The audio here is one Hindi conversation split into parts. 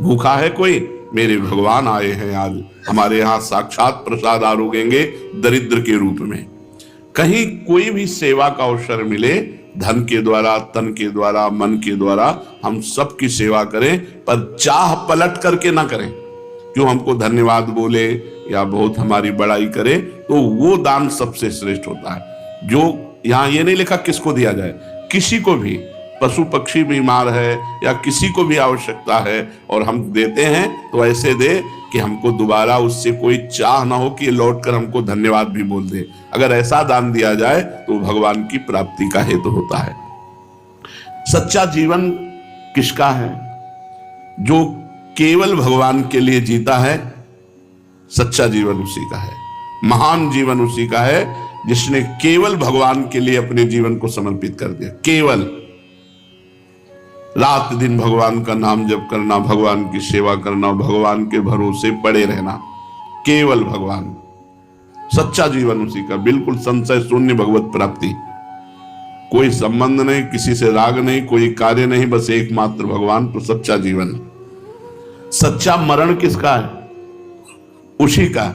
भूखा है कोई, मेरे भगवान आए हैं आज, हमारे यहाँ साक्षात प्रसाद आरोगेंगे दरिद्र के रूप में। कहीं कोई भी सेवा का अवसर मिले, धन के द्वारा, तन के द्वारा, मन के द्वारा, हम सबकी सेवा करें, पर चाह पलट करके ना करें। क्यों हमको धन्यवाद बोले या बहुत हमारी बड़ाई करे, तो वो दान सबसे श्रेष्ठ होता है। जो यहाँ ये नहीं लिखा किसको दिया जाए, किसी को भी, पशु पक्षी बीमार है या किसी को भी आवश्यकता है और हम देते हैं तो ऐसे दे कि हमको दोबारा उससे कोई चाह ना हो कि लौट कर हमको धन्यवाद भी बोल दे। अगर ऐसा दान दिया जाए तो भगवान की प्राप्ति का हेतु होता है। सच्चा जीवन किसका है? जो केवल भगवान के लिए जीता है, सच्चा जीवन उसी का है। महान जीवन उसी का है जिसने केवल भगवान के लिए अपने जीवन को समर्पित कर दिया। केवल रात दिन भगवान का नाम जप करना, भगवान की सेवा करना, भगवान के भरोसे पड़े रहना, केवल भगवान। सच्चा जीवन उसी का, बिल्कुल संशय शून्य भगवत प्राप्ति। कोई संबंध नहीं, किसी से राग नहीं, कोई कार्य नहीं, बस एकमात्र भगवान, तो सच्चा जीवन। सच्चा मरण किसका है? उसी का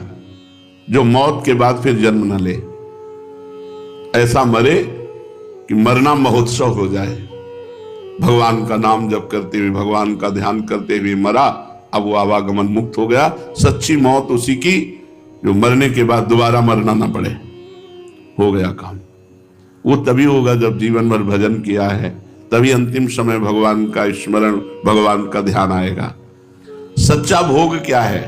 जो मौत के बाद फिर जन्म न ले, ऐसा मरे कि मरना महोत्सव हो जाए। भगवान का नाम जप करते हुए, भगवान का ध्यान करते हुए मरा, अब वो आवागमन मुक्त हो गया। सच्ची मौत उसी की जो मरने के बाद दोबारा मरना ना पड़े, हो गया काम। वो तभी होगा जब जीवन भर भजन किया है, तभी अंतिम समय भगवान का स्मरण, भगवान का ध्यान आएगा। सच्चा भोग क्या है?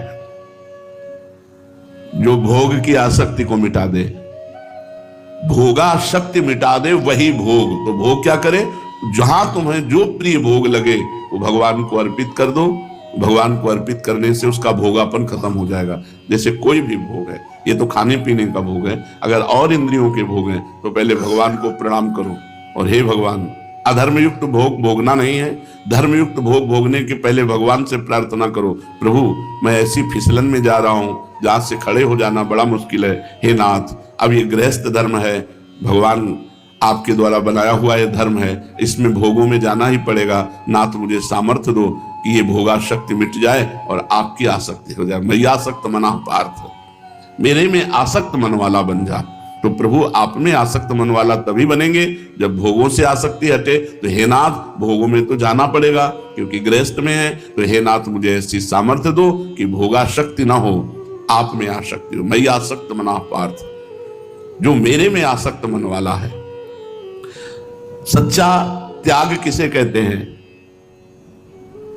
जो भोग की आसक्ति को मिटा दे, भोगासक्ति मिटा दे, वही भोग। तो भोग क्या करे? जहां तुम्हें जो प्रिय भोग लगे वो भगवान को अर्पित कर दो। भगवान को अर्पित करने से उसका भोगापन खत्म हो जाएगा। जैसे कोई भी भोग है, ये तो खाने पीने का भोग है, अगर और इंद्रियों के भोग हैं तो पहले भगवान को प्रणाम करो और हे भगवान, अधर्मयुक्त भोग भोगना नहीं है, धर्मयुक्त भोग भोगने के पहले भगवान से प्रार्थना करो, प्रभु मैं ऐसी फिसलन में जा रहा हूं जहां से खड़े हो जाना बड़ा मुश्किल है, हे नाथ अब ये गृहस्थ धर्म है, भगवान आपके द्वारा बनाया हुआ ये धर्म है, इसमें भोगों में जाना ही पड़ेगा, नाथ मुझे सामर्थ्य दो कि ये भोगाशक्ति मिट जाए और आपकी आसक्ति हो जाए। मैं आसक्त मना पार्थ, मेरे में आसक्त मन वाला बन जा। तो प्रभु आप में आसक्त मन वाला तभी बनेंगे जब भोगों से आसक्ति हटे। तो हे नाथ भोगों में तो जाना पड़ेगा क्योंकि गृहस्थ में है, तो हे नाथ मुझे ऐसी सामर्थ्य दो कि भोगाशक्ति ना हो, आप में आसक्ति हो। मैं आसक्त मना पार्थ, जो मेरे में आसक्त मन वाला है। सच्चा त्याग किसे कहते हैं?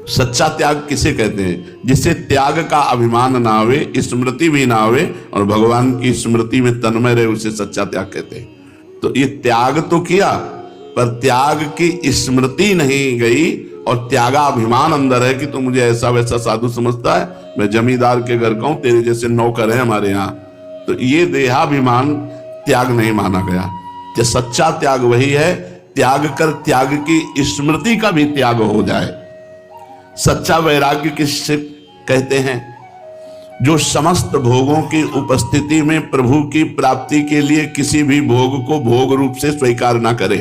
सच्चा त्याग किसे कहते हैं? जिससे त्याग का अभिमान ना आवे, स्मृति भी ना आवे और भगवान की स्मृति में तन्मय रहे, उसे सच्चा त्याग कहते हैं। तो ये त्याग तो किया पर त्याग की स्मृति नहीं गई और त्यागाभिमान अंदर है कि तो मुझे ऐसा वैसा साधु समझता है, मैं जमींदार के घर का हूं, तेरे जैसे नौकर है हमारे यहाँ। तो ये देहाभिमान त्याग नहीं माना गया। कि सच्चा त्याग वही है, त्याग कर त्याग की स्मृति का भी त्याग हो जाए। सच्चा वैराग्य किससे कहते हैं? जो समस्त भोगों की उपस्थिति में प्रभु की प्राप्ति के लिए किसी भी भोग को भोग रूप से स्वीकार ना करे।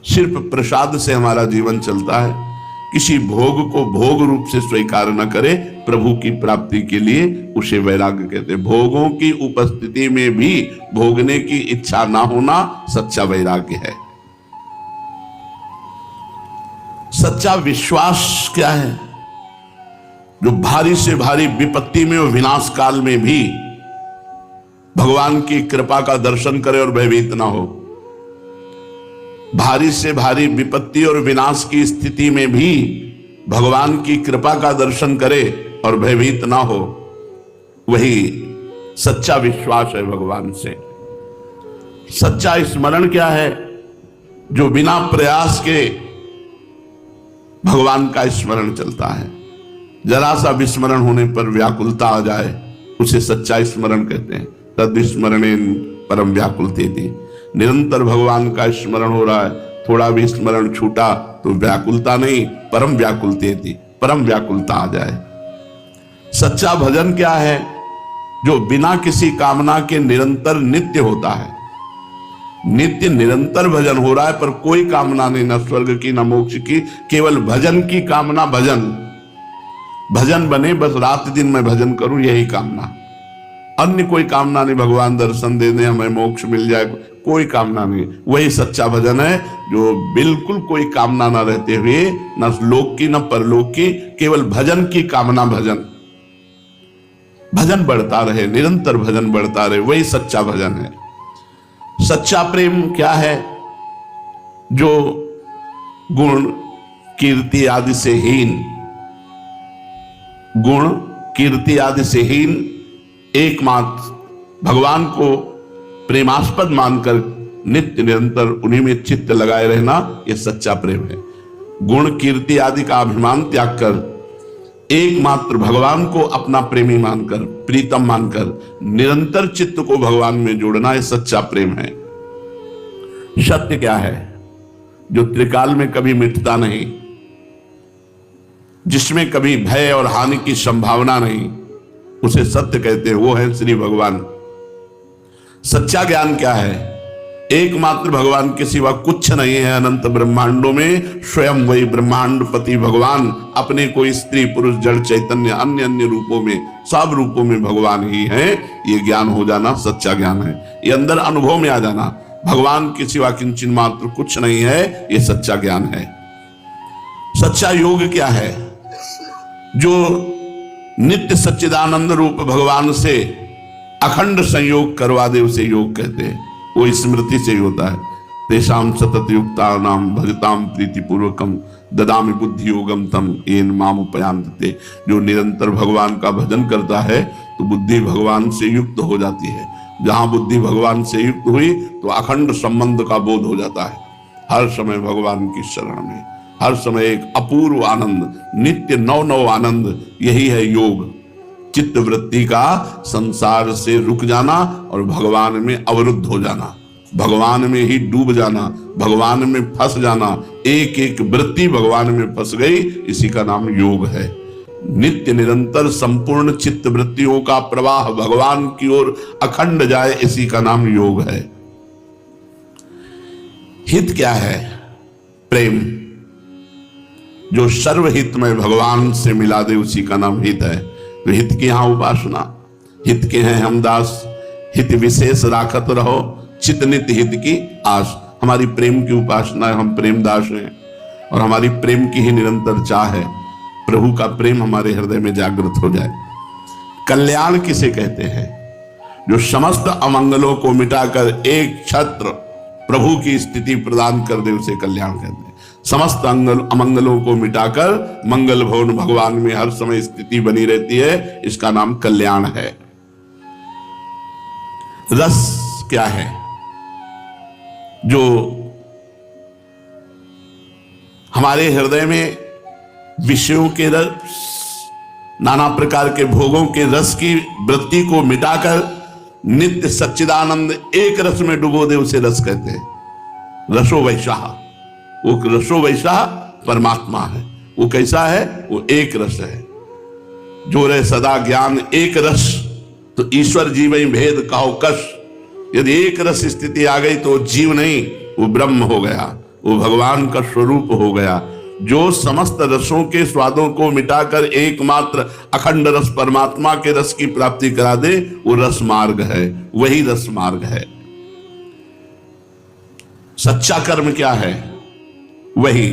सिर्फ प्रसाद से हमारा जीवन चलता है, किसी भोग को भोग रूप से स्वीकार न करे प्रभु की प्राप्ति के लिए, उसे वैराग्य कहते हैं। भोगों की उपस्थिति में भी भोगने की इच्छा ना होना सच्चा वैराग्य है। सच्चा विश्वास क्या है? जो भारी से भारी विपत्ति में और विनाश काल में भी भगवान की कृपा का दर्शन करे और भयभीत ना हो। भारी से भारी विपत्ति और विनाश की स्थिति में भी भगवान की कृपा का दर्शन करे और भयभीत ना हो, वही सच्चा विश्वास है भगवान से। सच्चा स्मरण क्या है? जो बिना प्रयास के भगवान का स्मरण चलता है। जरा सा विस्मरण होने पर व्याकुलता आ जाए, उसे सच्चा स्मरण कहते हैं। तद स्मरणेन परम व्याकुलतेति। निरंतर भगवान का स्मरण हो रहा है, थोड़ा भी स्मरण छूटा तो व्याकुलता नहीं, परम व्याकुलतेति, परम व्याकुलता आ जाए। सच्चा भजन क्या है? जो बिना किसी कामना के निरंतर नित्य होता है। नित्य निरंतर भजन हो रहा है, पर कोई कामना नहीं, न स्वर्ग की न मोक्ष की, केवल भजन की कामना। भजन बने, बस रात दिन मैं भजन करूं, यही कामना, अन्य कोई कामना नहीं। भगवान दर्शन दे दे, हमें मोक्ष मिल जाए, कोई कामना नहीं। वही सच्चा भजन है, जो बिल्कुल कोई कामना ना रहते हुए, न लोक की न परलोक की, केवल भजन की कामना। भजन बढ़ता रहे, निरंतर भजन बढ़ता रहे, वही सच्चा भजन है। सच्चा प्रेम क्या है? जो गुण कीर्ति आदि से हीन, गुण कीर्ति आदि से हीन, एकमात्र भगवान को प्रेमास्पद मानकर नित्य निरंतर उन्हीं में चित्त लगाए रहना, यह सच्चा प्रेम है। गुण कीर्ति आदि का अभिमान त्याग कर एकमात्र भगवान को अपना प्रेमी मानकर, प्रीतम मानकर निरंतर चित्त को भगवान में जोड़ना, यह सच्चा प्रेम है। सत्य क्या है? जो त्रिकाल में कभी मिटता नहीं, जिसमें कभी भय और हानि की संभावना नहीं, उसे सत्य कहते हैं, वो है श्री भगवान। सच्चा ज्ञान क्या है? एकमात्र भगवान के सिवा कुछ नहीं है। अनंत ब्रह्मांडों में स्वयं वही ब्रह्मांडपति भगवान अपने को स्त्री पुरुष जड़ चैतन्य अन्य अन्य रूपों में, सब रूपों में भगवान ही है। ये ज्ञान हो जाना सच्चा ज्ञान है। ये अंदर अनुभव में आ जाना, भगवान के सिवा किंचिन मात्र कुछ नहीं है, ये सच्चा ज्ञान है। सच्चा योग क्या है? जो नित्य सच्चिदानंद रूप भगवान से अखंड संयोग करवा दे, उसे योग कहते हैं। वो स्मृति से ही होता है। तेषाम सतत युक्ता नाम भजताम प्रीति पूर्वकम ददामि बुद्धि योगम तम येन माम उपयांते। जो निरंतर भगवान का भजन करता है तो बुद्धि भगवान से युक्त हो जाती है। जहां बुद्धि भगवान से युक्त हुई तो अखंड संबंध का बोध हो जाता है। हर समय भगवान की शरण में, हर समय एक अपूर्व आनंद, नित्य नव नव आनंद, यही है योग। चित्त वृत्ति का संसार से रुक जाना और भगवान में अवरुद्ध हो जाना, भगवान में ही डूब जाना, भगवान में फंस जाना। एक एक वृत्ति भगवान में फंस गई, इसी का नाम योग है। नित्य निरंतर संपूर्ण चित्त वृत्तियों का प्रवाह भगवान की ओर अखंड जाए, इसी का नाम योग है। हित क्या है? प्रेम। जो सर्वहित में भगवान से मिला दे, उसी का नाम हित है। तो हित की यहां उपासना, हित के हैं हम दास, हित विशेष राखत रहो, चित नित हित की आस। हमारी प्रेम की उपासना है, हम प्रेम दास हैं और हमारी प्रेम की ही निरंतर चाह है, प्रभु का प्रेम हमारे हृदय में जागृत हो जाए। कल्याण किसे कहते हैं? जो समस्त अमंगलों को मिटाकर एक छत्र प्रभु की स्थिति प्रदान कर दे, उसे कल्याण कहते हैं। समस्त अमंगलों को मिटाकर मंगल भवन भगवान में हर समय स्थिति बनी रहती है, इसका नाम कल्याण है। रस क्या है? जो हमारे हृदय में विषयों के रस, नाना प्रकार के भोगों के रस की वृत्ति को मिटाकर नित्य सच्चिदानंद एक रस में डुबो दे, उसे रस कहते हैं। रसो वैशाह, वो रसो वैशाह परमात्मा है। वो कैसा है? वो एक रस है। जो रहे सदा ज्ञान एक रस, तो ईश्वर जीव भेद कहो कश। यदि एक रस स्थिति आ गई तो जीव नहीं, वो ब्रह्म हो गया, वो भगवान का स्वरूप हो गया। जो समस्त रसों के स्वादों को मिटाकर एकमात्र अखंड रस परमात्मा के रस की प्राप्ति करा दे, वो रस मार्ग है, वही रस मार्ग है। सच्चा कर्म क्या है? वही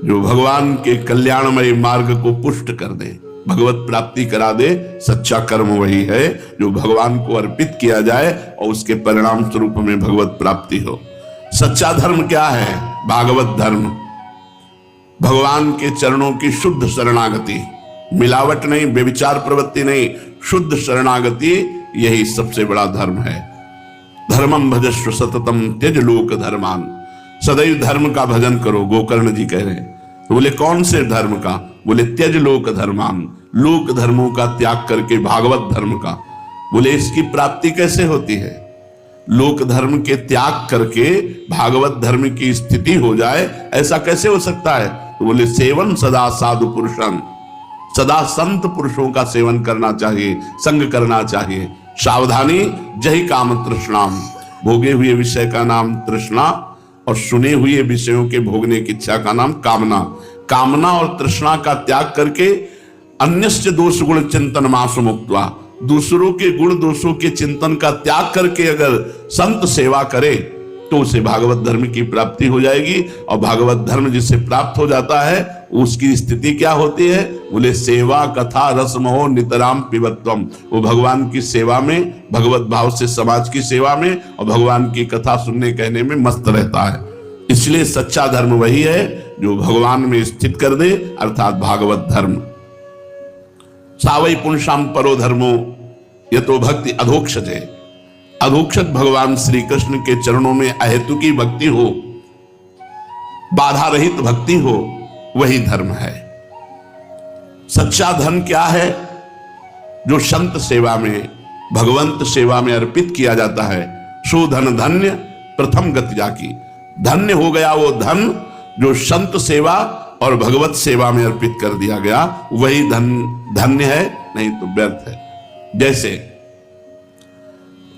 जो भगवान के कल्याणमय मार्ग को पुष्ट कर दे, भगवत प्राप्ति करा दे। सच्चा कर्म वही है जो भगवान को अर्पित किया जाए और उसके परिणाम स्वरूप में भगवत प्राप्ति हो। सच्चा धर्म क्या है? भागवत धर्म, भगवान के चरणों की शुद्ध शरणागति, मिलावट नहीं, व्यभिचार प्रवृत्ति नहीं, शुद्ध शरणागति, यही सबसे बड़ा धर्म है। धर्मम भजस्व सततम त्यज लोक धर्मान। सदैव धर्म का भजन करो, गोकर्ण जी कह रहे हैं। तो बोले कौन से धर्म का? बोले त्यज लोक धर्मान, लोक धर्मों का त्याग करके भागवत धर्म का। बोले इसकी प्राप्ति कैसे होती है? लोक धर्म के त्याग करके भागवत धर्म की स्थिति हो जाए, ऐसा कैसे हो सकता है? तो बोले सेवन सदा साधु पुरुषन, सदा संत पुरुषों का सेवन करना चाहिए, संग करना चाहिए। सावधानी जहि काम तृष्णाम, भोगे हुए विषय का नाम तृष्णा और सुने हुए विषयों के भोगने की इच्छा का नाम कामना। कामना और तृष्णा का त्याग करके अन्यस्य दोष गुण चिंतन मासु मुक्त्वा, दूसरों के गुण दोषों के चिंतन का त्याग करके अगर संत सेवा करे तो उसे भागवत धर्म की प्राप्ति हो जाएगी। और भागवत धर्म जिसे प्राप्त हो जाता है उसकी स्थिति क्या होती है? बोले सेवा कथा रसमोह नितराम पिबत्वम। वो भगवान की सेवा में, भगवत भाव से समाज की सेवा में और भगवान की कथा सुनने कहने में मस्त रहता है। इसलिए सच्चा धर्म वही है जो भगवान में स्थित कर दे, अर्थात भागवत धर्म। सावई पुंसाम परो धर्मो यतो भक्ति अधोक्षजे। अधोक्षज भगवान श्री कृष्ण के चरणों में अहेतु की भक्ति हो, बाधा रहित भक्ति हो, वही धर्म है। सच्चा धर्म क्या है? जो संत सेवा में, भगवंत सेवा में अर्पित किया जाता है। सो धन धन्य प्रथम गति जाकी। धन्य हो गया वो धन जो संत सेवा और भगवत सेवा में अर्पित कर दिया गया, वही धन धन्य है, नहीं तो व्यर्थ है। जैसे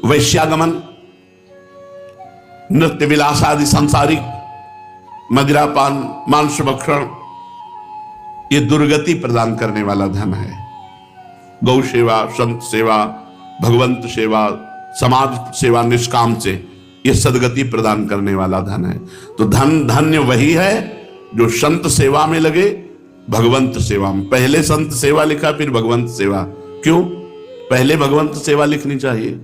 वैश्यागमन, नृत्य विलास आदि सांसारिक, मदिरापान, मांस भक्षण, ये दुर्गति प्रदान करने वाला धन है। गौ सेवा, संत सेवा, भगवंत सेवा, समाज सेवा निष्काम से, ये सदगति प्रदान करने वाला धन है। तो धन धन्य वही है जो संत सेवा में लगे, भगवंत सेवा में। पहले संत सेवा लिखा फिर भगवंत सेवा, क्यों? पहले भगवंत सेवा लिखनी चाहिए।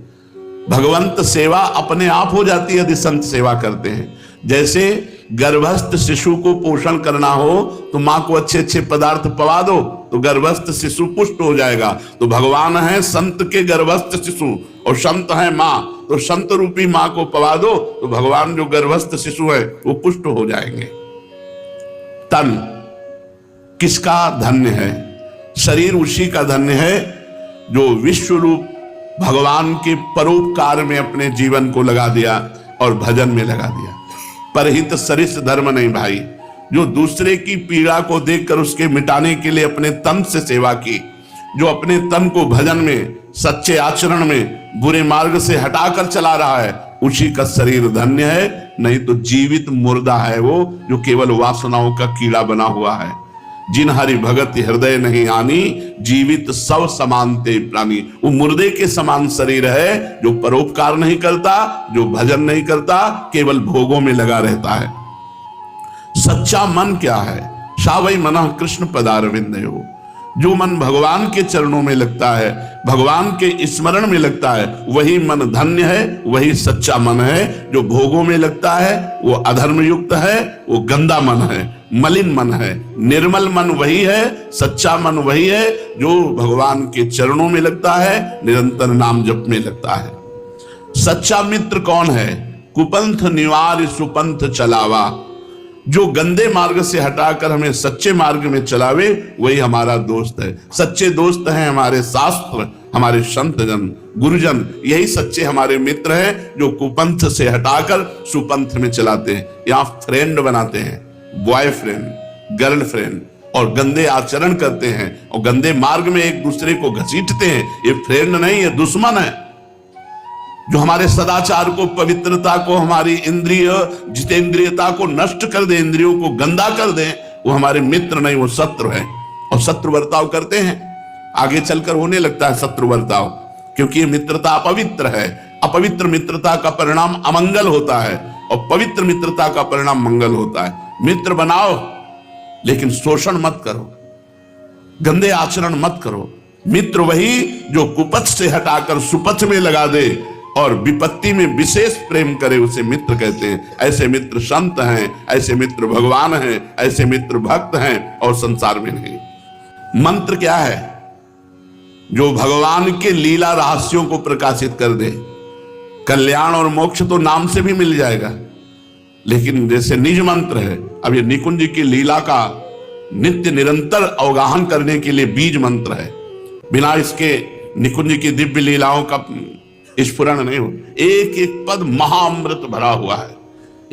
भगवंत सेवा अपने आप हो जाती है यदि संत सेवा करते हैं। जैसे गर्भस्थ शिशु को पोषण करना हो तो मां को अच्छे अच्छे पदार्थ पवा दो तो गर्भस्थ शिशु पुष्ट हो जाएगा। तो भगवान है संत के गर्भस्थ शिशु और संत है मां, तो संत रूपी मां को पवा दो तो भगवान जो गर्भस्थ शिशु है वो पुष्ट हो जाएंगे। तन किसका धन्य है? शरीर उसी का धन्य है जो विश्व रूप भगवान के परोपकार में अपने जीवन को लगा दिया और भजन में लगा दिया। परहित सरिस धर्म नहीं भाई, जो दूसरे की पीड़ा को देखकर उसके मिटाने के लिए अपने तन से सेवा की, जो अपने तन को भजन में, सच्चे आचरण में, बुरे मार्ग से हटाकर चला रहा है, उसी का शरीर धन्य है। नहीं तो जीवित मुर्दा है वो, जो केवल वासनाओं का कीड़ा बना हुआ है। जिन हरि भगत हृदय नहीं आनी, जीवित सब समानते प्राणी। वो मुर्दे के समान शरीर है जो परोपकार नहीं करता, जो भजन नहीं करता, केवल भोगों में लगा रहता है। सच्चा मन क्या है? सावई मनः कृष्ण पदारविंदयो। जो मन भगवान के चरणों में लगता है, भगवान के स्मरण में लगता है, वही मन धन्य है, वही सच्चा मन है। जो भोगों में लगता है वो अधर्म युक्त है, वो गंदा मन है, मलिन मन है। निर्मल मन वही है, सच्चा मन वही है जो भगवान के चरणों में लगता है, निरंतर नाम जप में लगता है। सच्चा मित्र कौन है? कुपंथ निवार सुपंथ चलावा। जो गंदे मार्ग से हटाकर हमें सच्चे मार्ग में चलावे, वही हमारा दोस्त है। सच्चे दोस्त हैं हमारे शास्त्र, हमारे संत जन, गुरुजन, यही सच्चे हमारे मित्र हैं जो कुपंथ से हटाकर सुपंथ में चलाते हैं। यहाँ फ्रेंड बनाते हैं, बॉयफ्रेंड, गर्लफ्रेंड, और गंदे आचरण करते हैं और गंदे मार्ग में एक दूसरे को घसीटते हैं। ये फ्रेंड नहीं, ये दुश्मन है। जो हमारे सदाचार को, पवित्रता को, हमारी इंद्रिय जितेंद्रियता को नष्ट कर दे, इंद्रियों को गंदा कर दे, वो हमारे मित्र नहीं, वो शत्रु है। और शत्रु बर्ताव करते हैं, आगे चलकर होने लगता है शत्रु बर्ताव, क्योंकि ये मित्रता अपवित्र है। अपवित्र मित्रता का परिणाम अमंगल होता है और पवित्र मित्रता का परिणाम मंगल होता है। मित्र बनाओ लेकिन शोषण मत करो, गंदे आचरण मत करो। मित्र वही जो कुपथ से हटाकर सुपथ में लगा दे और विपत्ति में विशेष प्रेम करे, उसे मित्र कहते हैं। ऐसे मित्र संत हैं, ऐसे मित्र भगवान हैं, ऐसे मित्र भक्त हैं और संसार में नहीं। मंत्र क्या है? जो भगवान के लीला रहस्यों को प्रकाशित कर दे। कल्याण और मोक्ष तो नाम से भी मिल जाएगा, लेकिन जैसे निज मंत्र है, अब ये निकुंज की लीला का नित्य निरंतर अवगाहन करने के लिए बीज मंत्र है। बिना इसके निकुंज की दिव्य लीलाओं का स्फुरण नहीं हो। एक एक पद महाअमृत भरा हुआ है,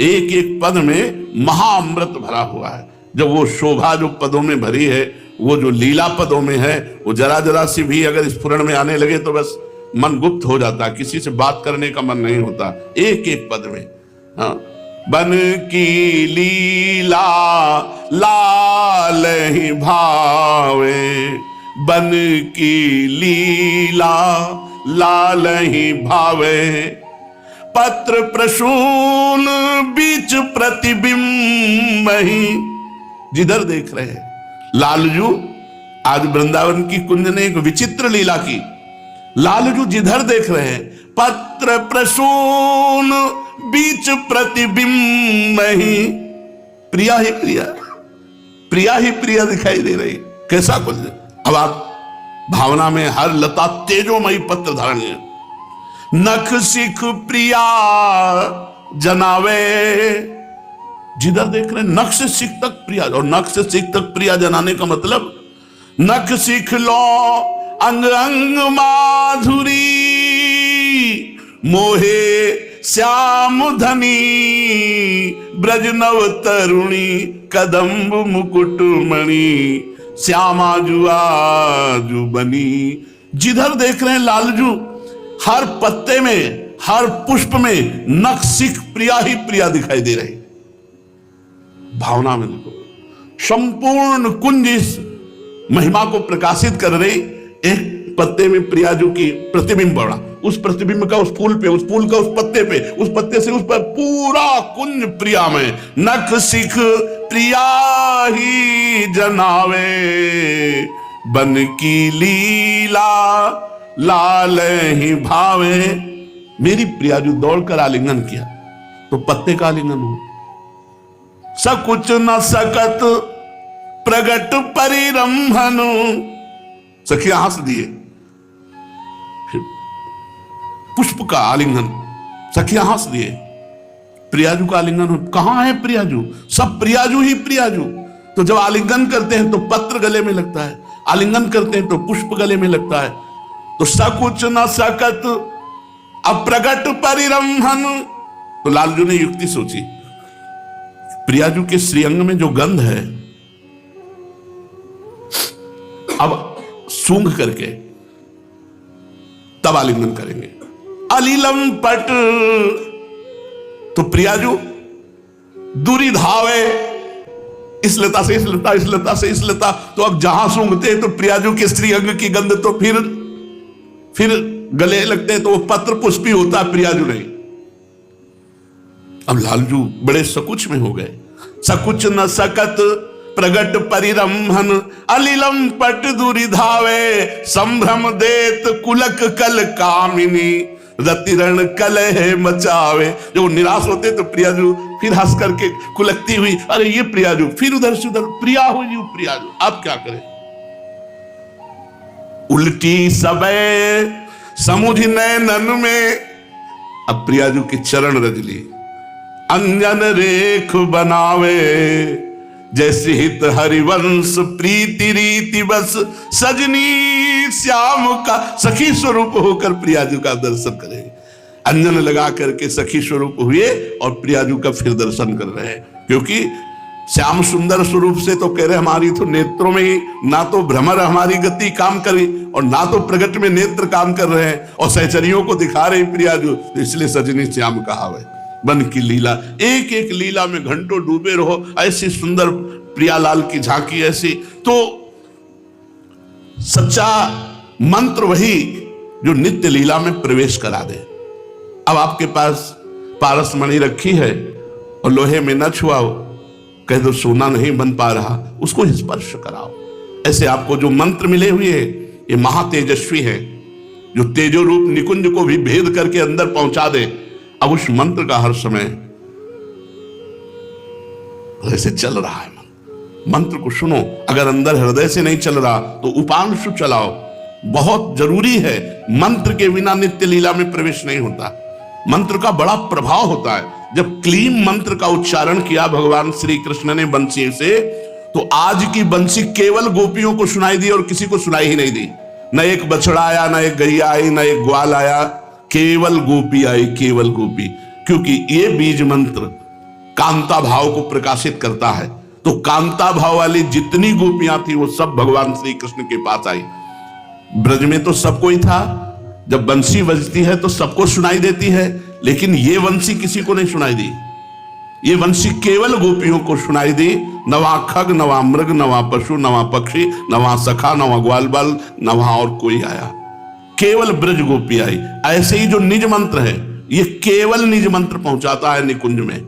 एक एक पद में महाअमृत भरा हुआ है। जब वो शोभा जो पदों में भरी है, वो जो लीला पदों में है, वो जरा जरा सी भी अगर स्फुरण में आने लगे तो बस मन गुप्त हो जाता, किसी से बात करने का मन नहीं होता एक एक पद में। हाँ, बन की लीला लाल ही भावे, बन की लीला लाल ही भावे, पत्र प्रसून बीच प्रतिबिंब ही। जिधर देख रहे हैं लालजू, आज वृंदावन की कुंज ने एक विचित्र लीला की। लालजू जिधर देख रहे हैं पत्र प्रसून बीच प्रतिबिंब ही, प्रिया ही प्रिया, प्रिया ही प्रिया दिखाई दे रही। कैसा कुंज! अब आप भावना में हर लता तेजोमयी पत्र धारण है। नख सिख प्रिया जनावे, जिधर देख रहे नख से सिख तक प्रिया, और नख से सिख तक प्रिया जनाने का मतलब नख सिख लो अंग अंग माधुरी, मोहे श्याम धनी ब्रज नव तरुणी, कदम्ब मुकुट मणि श्यामा जुआजू बनी। जिधर देख रहे हैं लालजू, हर पत्ते में हर पुष्प में नख सिख प्रिया ही प्रिया दिखाई दे रही। भावना में देखो, संपूर्ण कुंज इस महिमा को प्रकाशित कर रही। एक पत्ते में प्रियाजू की प्रतिबिंब बड़ा, उस प्रतिबिंब का उस फूल पे, उस फूल का उस पत्ते पे, उस पत्ते से उस पर, पूरा कुंज प्रिया में। नख सिख प्रिया ही जनावे, बन की लीला लाल ही भावे। मेरी प्रियाजू दौड़कर आलिंगन किया तो पत्ते का आलिंगन हो। सकुच न सकत प्रगट परिरंभन, सखिया हंस दिए। फिर पुष्प का आलिंगन, सखिया हंस दिए। प्रियाजू का आलिंगन हो, कहां है प्रियाजू? सब प्रियाजू ही प्रियाजू। तो जब आलिंगन करते हैं तो पत्र गले में लगता है, आलिंगन करते हैं तो पुष्प गले में लगता है। तो सकुच न सकत अप्रगट परिरंभन। तो लालजू ने युक्ति सोची, प्रियाजू के श्रीअंग में जो गंध है, अब सूंघ करके तब आलिंगन करेंगे। अलीलम पट, तो प्रियाजू दूरी धावे, इस लता से इस लता, इस लता से इस लता। तो अब जहां सूंघते हैं तो प्रियाजू के श्रीअंग की गंध तो फिर गले लगते हैं, तो वो पत्र पुष्पी होता है, प्रियाजू नहीं। अब लालजू बड़े सकुच में हो गए। सकुच न सकत प्रगट परिरंभन, अलीलम पट दूरी धावे, संभ्रम देत कुलक कल कामिनी, रतिरण कलह मचावे। जब निराश होते तो प्रियाजू फिर हंस करके कुलकती हुई, अरे ये प्रियाजू, फिर उधर से उधर प्रिया हुई प्रियाजू। अब क्या करें? उल्टी सबे समुझ नैनन में, अब प्रियाजू की चरण रज ली। अंजन रेख बनावे, जैसे हित हरिवंश प्रीति रीति बस, सजनी श्याम का सखी स्वरूप होकर प्रियाजू का दर्शन करे। अंजन लगा करके सखी स्वरूप हुए और प्रियाजू का फिर दर्शन कर रहे हैं। क्योंकि श्याम सुंदर स्वरूप से तो कह रहे हमारी तो नेत्रों में ही ना तो भ्रमर हमारी गति काम करी और ना तो प्रगट में नेत्र काम कर रहे हैं, और सहचरियों को दिखा रहे प्रियाजू, तो इसलिए सजनी श्याम कहा है। बन की लीला, एक एक लीला में घंटों डूबे रहो। ऐसी सुंदर प्रियालाल की झांकी ऐसी। तो सच्चा मंत्र वही जो नित्य लीला में प्रवेश करा दे। अब आपके पास पारस मणि रखी है और लोहे में न छुआओ, कह दो सोना नहीं बन पा रहा, उसको स्पर्श कराओ। ऐसे आपको जो मंत्र मिले हुए हैं ये महातेजस्वी है, जो तेजो रूप निकुंज को भी भेद करके अंदर पहुंचा दे। अब उस मंत्र का हर समय ऐसे चल रहा है, मंत्र को सुनो। अगर अंदर हृदय से नहीं चल रहा तो उपांशु चलाओ, बहुत जरूरी है। मंत्र के बिना नित्य लीला में प्रवेश नहीं होता। मंत्र का बड़ा प्रभाव होता है। जब क्लीम मंत्र का उच्चारण किया भगवान श्री कृष्ण ने बंसी से, तो आज की बंसी केवल गोपियों को सुनाई दी और किसी को सुनाई ही नहीं दी। न एक बछड़ा आया, न एक गैया आई, न एक ग्वाल आया, केवल गोपी आई, केवल गोपी। क्योंकि ये बीज मंत्र कांता भाव को प्रकाशित करता है। तो कांता भाव वाली जितनी गोपियां थी वो सब भगवान श्री कृष्ण के पास आई। ब्रज में तो सब कोई था, जब बंसी बजती है तो सबको सुनाई देती है, लेकिन ये बंसी किसी को नहीं सुनाई दी। ये बंसी केवल गोपियों को सुनाई दी। नवा खग, नवा मृग, नवा पशु, नवा पक्षी, नवा सखा, नवा ग्वाल बाल, नवा और कोई आया, केवल ब्रज गोपी आई। ऐसे ही जो निज मंत्र है, ये केवल निज मंत्र पहुंचाता है निकुंज में।